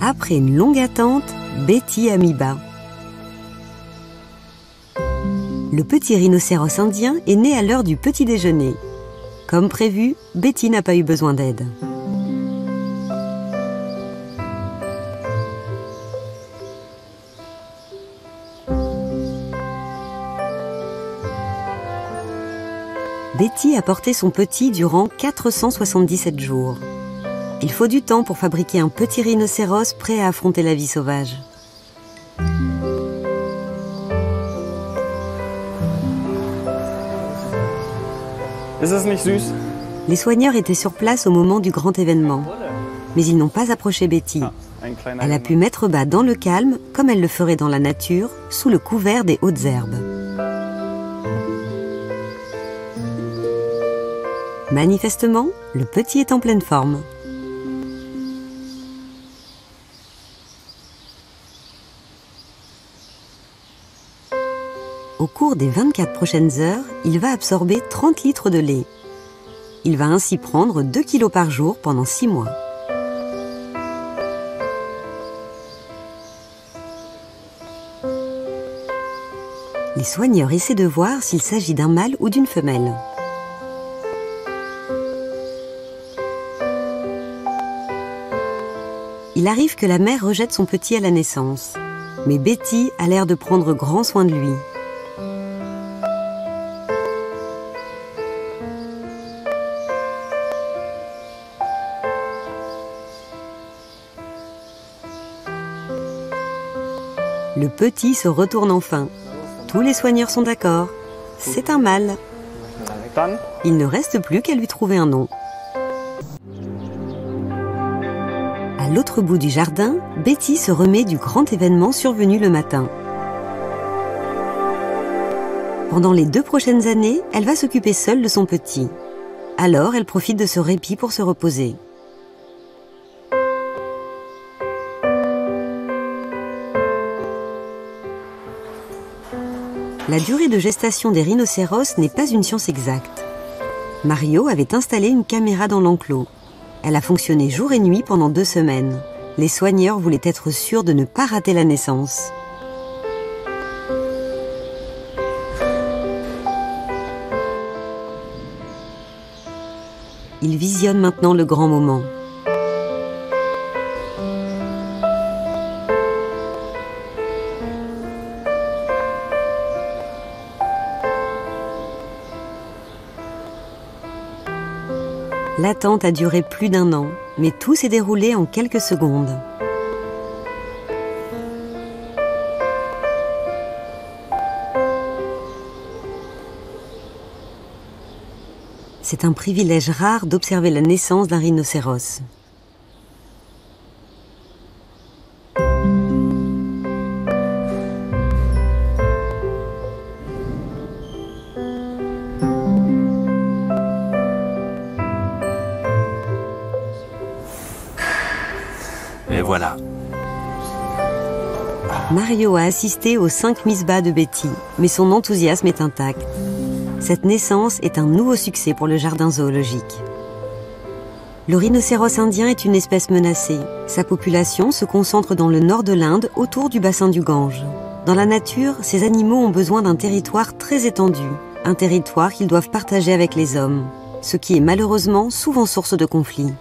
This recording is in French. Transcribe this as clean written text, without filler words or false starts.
Après une longue attente, Betty a mis bas. Le petit rhinocéros indien est né à l'heure du petit déjeuner. Comme prévu, Betty n'a pas eu besoin d'aide. Betty a porté son petit durant 477 jours. Il faut du temps pour fabriquer un petit rhinocéros prêt à affronter la vie sauvage. Ist es nicht süß? Les soigneurs étaient sur place au moment du grand événement, mais ils n'ont pas approché Betty. Elle a pu mettre bas dans le calme, comme elle le ferait dans la nature, sous le couvert des hautes herbes. Manifestement, le petit est en pleine forme. Au cours des 24 prochaines heures, il va absorber 30 litres de lait. Il va ainsi prendre 2 kilos par jour pendant 6 mois. Les soigneurs essaient de voir s'il s'agit d'un mâle ou d'une femelle. Il arrive que la mère rejette son petit à la naissance, mais Betty a l'air de prendre grand soin de lui. Le petit se retourne enfin. Tous les soigneurs sont d'accord. C'est un mâle. Il ne reste plus qu'à lui trouver un nom. À l'autre bout du jardin, Betty se remet du grand événement survenu le matin. Pendant les 2 prochaines années, elle va s'occuper seule de son petit. Alors, elle profite de ce répit pour se reposer. La durée de gestation des rhinocéros n'est pas une science exacte. Mario avait installé une caméra dans l'enclos. Elle a fonctionné jour et nuit pendant 2 semaines. Les soigneurs voulaient être sûrs de ne pas rater la naissance. Ils visionnent maintenant le grand moment. L'attente a duré plus d'1 an, mais tout s'est déroulé en quelques secondes. C'est un privilège rare d'observer la naissance d'un rhinocéros. Et voilà. Mario a assisté aux 5 mises bas de Betty, mais son enthousiasme est intact. Cette naissance est un nouveau succès pour le jardin zoologique. Le rhinocéros indien est une espèce menacée. Sa population se concentre dans le nord de l'Inde, autour du bassin du Gange. Dans la nature, ces animaux ont besoin d'un territoire très étendu, un territoire qu'ils doivent partager avec les hommes, ce qui est malheureusement souvent source de conflits.